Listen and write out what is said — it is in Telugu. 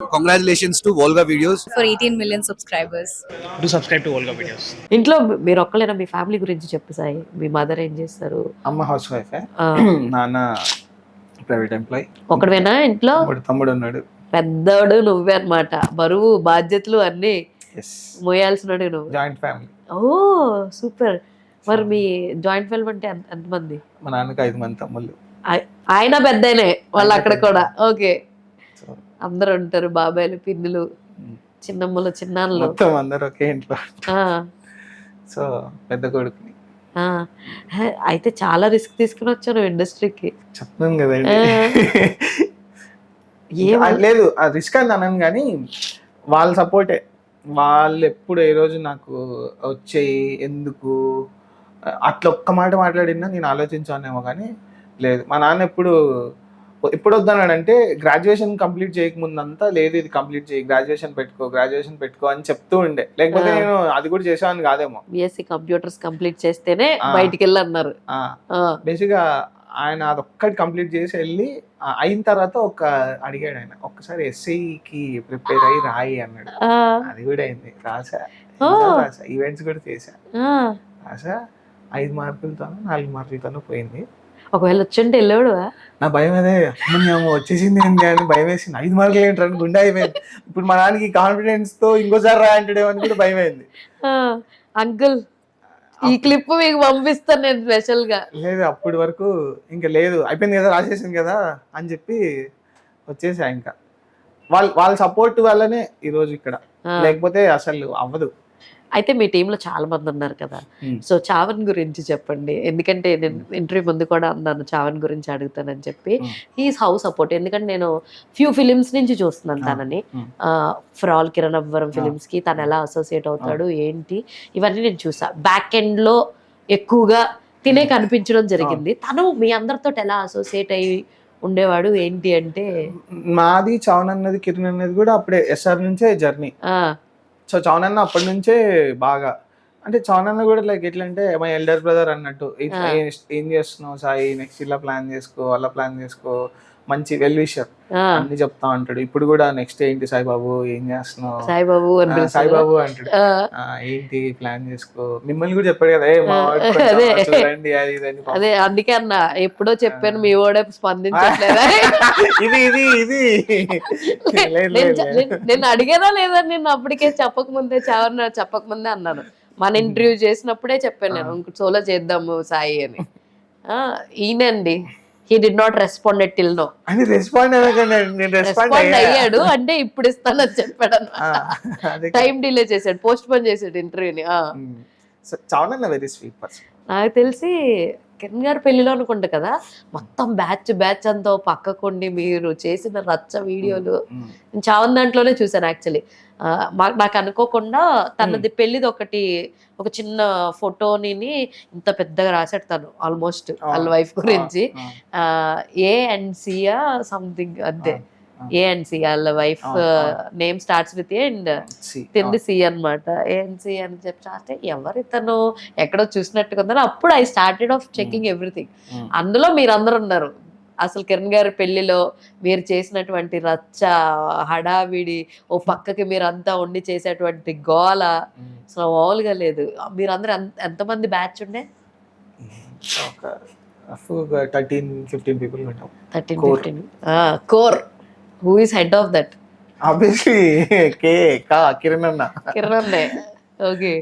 Congratulations to Volga Videos. For 18 million subscribers. Do subscribe to Volga Videos. ఇంట్లో మీరు ఒక్కలేనా మీ ఫ్యామిలీ గురించి చెప్పు సాయి. మీ మదర్ ఏం చేస్తారు? అమ్మ హౌస్ వైఫ్, ఆ, నాన్న ప్రైవేట్ ఎంప్లాయ్, ఒక్కడవేనా ఇంట్లో? తమ్ముడు ఉన్నాడు. పెద్దోడు నువ్వే అన్నమాట. బరువు బాధ్యతలు అన్ని ఎస్, మోయాల్సినాడు నువ్వు. Joint family. ఓ సూపర్. మరి మీ జాయింట్ ఫ్యామిలీ అంటే ఎంతమంది? మా నాన్నకి 5 మంది తమ్ముళ్ళు. ఆయన పెద్దనే వాళ్ళు అక్కడ కూడా. ఓకే, సో అందరు ఉంటారు, బాబాయ్లు పిన్నులు చిన్నమ్మలు చిన్నాన్నలు. మొత్తం అందరు ఒకే ఇంట్లో. ఆ, సో పెద్ద కొడుకుని ఆ. అయితే చాలా రిస్క్ తీసుకుని వచ్చాను ఇండస్ట్రీకి. చెప్తున్నాను కదండి. ఏం లేదు, ఆ రిస్క్ అని అన్నాను కానీ వాళ్ళ సపోర్టే. వాళ్ళు ఎప్పుడు ఏ రోజు నాకు వచ్చేయి ఎందుకు అట్లా ఒక్క మాట మాట్లాడినా నేను ఆలోచించానేమో, కానీ లేదు. మా నాన్న ఎప్పుడు వద్దన్నాడంటే గ్రాడ్యుయేషన్ కంప్లీట్ చేయకముందంతా, లేదు ఇది కంప్లీట్ చేయి, గ్రాడ్యుయేషన్ పెట్టుకో అని చెప్తూ ఉండే. లేకపోతే నేను అది కూడా చేసేవాడిని కాదేమో. బిఎస్సి కంప్యూటర్స్ కంప్లీట్ చేస్తేనే బయటికి వెళ్ళి అన్నారు. బేసిక్గా ఆయన అదొక్కటి కంప్లీట్ చేసి వెళ్ళి అయిన తర్వాత అడిగాడు ఆయన, ఒక్కసారి ఎస్ఐకి ప్రిపేర్ అయ్యి రాయి అన్నాడు. అది కూడా అయింది, రాసా. ఈవెంట్స్ కూడా చేశా, రాసా. 5 మార్కులతోనో 4 మార్కులతోనో పోయింది. ఒకవేళ వచ్చింటే వెళ్ళాడు. నా భయం అదే, వచ్చేసింది ఏంటి అని భయం వేసింది. 5 మార్కులు ఏంటని గుండె అయిపోయింది. ఇప్పుడు మా నాన్నకి కాన్ఫిడెన్స్ తో ఇంకోసారి రా అంటాడేమో అని కూడా భయం అయింది. అంకుల్ ఈ క్లిప్ మీకు పంపిస్తాను నేను స్పెషల్ గా. లేదు, అప్పటి వరకు ఇంకా లేదు, అయిపోయింది కదా, రాసేసింది కదా అని చెప్పి వచ్చేసా. ఇంకా వాళ్ళ సపోర్ట్ వల్లనే ఈరోజు ఇక్కడ, లేకపోతే అసలు అవ్వదు. అయితే మీ టీంలో చాలా మంది ఉన్నారు కదా, సో చావన్ గురించి చెప్పండి. ఎందుకంటే నేను ఇంటర్వ్యూ ముందు కూడా అన్నాను చావన్ గురించి అడుగుతానని చెప్పి. He's how support. ఎందుకంటే నేను ఫ్యూ ఫిలిమ్స్ నుంచి చూస్తున్నాను తనని. For all Kiran Abbavaram films కి తను ఎలా అసోసియేట్ అవుతాడు ఏంటి ఇవన్నీ నేను చూసా. బ్యాక్ ఎండ్ లో ఎక్కువగా తినే కనిపించడం జరిగింది. తను మీ అందరితో ఎలా అసోసియేట్ అయ్యి ఉండేవాడు ఏంటి అంటే? మాది చవన్ అన్నది కిరణ్ అన్నది కూడా అప్పుడే ఎస్ఆర్ నుంచే జర్నీ. సో చవన్ అన్న అప్పటి నుంచే బాగా, అంటే చవన్ అన్న కూడా లైక్ ఎట్లా అంటే మై ఎల్డర్ బ్రదర్ అన్నట్టు. ఏం చేస్తున్నావు సాయి, నెక్స్ట్ ఇలా ప్లాన్ చేసుకో, అలా ప్లాన్ చేసుకో, మంచి వెల్ విషర్ అన్ని చెప్తా ఉంటాడు. ఇప్పుడు కూడా నెక్స్ట్ ఏంటి సాయిబాబు ఏం చేస్తున్నావు, సాయిబాబు సాయిబాబు అంటాడు. ఏంటి ప్లాన్ చేసుకో, మిమ్మల్ని కూడా చెప్పాడు కదా, చూడండి అది ఇదని. అదే అందుకే అన్న ఎప్పుడో చెప్పాను మీ ఓడే స్పందించట్లేదా. ఇది ఇది ఇది నేను అడిగానా లేదా? నేను అప్పటికే చెప్పకముందే చెప్పకముందే అన్నాను. మన ఇంటర్వ్యూ చేసినప్పుడే చెప్పాను నేను ఇంకో సోలో చేద్దాము సాయి అని. ఈయనండి he did not respond till now. అని రెస్పాండ్ అయ్యాడు అంటే ఇప్పుడు ఇస్తానని చెప్పాడు అన్నమాట. టైం డిలే చేశాడు, పోస్ట్ పోన్ చేశాడు ఇంటర్వ్యూని. చాలా వెరీ స్వీట్ పర్సన్. నాకు తెలిసి కిరణ్ గారి పెళ్లిలో అనుకుంటా కదా, మొత్తం బ్యాచ్ అంతా పక్కకుండి మీరు చేసిన రచ్చ వీడియోలు నేను చావన్ దాంట్లోనే చూసాను యాక్చువల్లీ. నాకు అనుకోకుండా తనది పెళ్లిది ఒక చిన్న ఫోటోని ఇంత పెద్దగా రాశాడు తను, ఆల్మోస్ట్ వాళ్ళ వైఫ్ గురించి. ఏ అండ్ సియా సంథింగ్ అంతే, ఏ అండ్ సి వాళ్ళ wife name starts with A and తింది సి అనమాట. ఏ అండ్ సి అని చెప్పి ఎవరు తను ఎక్కడో చూసినట్టుగా ఉందని అప్పుడు I started off checking everything. అందులో మీరందరూ ఉన్నారు. అసలు కిరణ్ గారి పెళ్లిలో మీరు చేసినటువంటి రచ్చ హడావిడి, ఓ పక్కకి మీరు అంతా ఉండి చేసేటువంటి గోల అసలు మామూలుగా లేదు. మీరందరూ ఎంతమంది బ్యాచ్ ఉండే? 13-15 people ఉంటాం. 13-15 core. Who is head of that? Obviously Kiran అన్న. కిరణ్ అన్నే. ఓకే.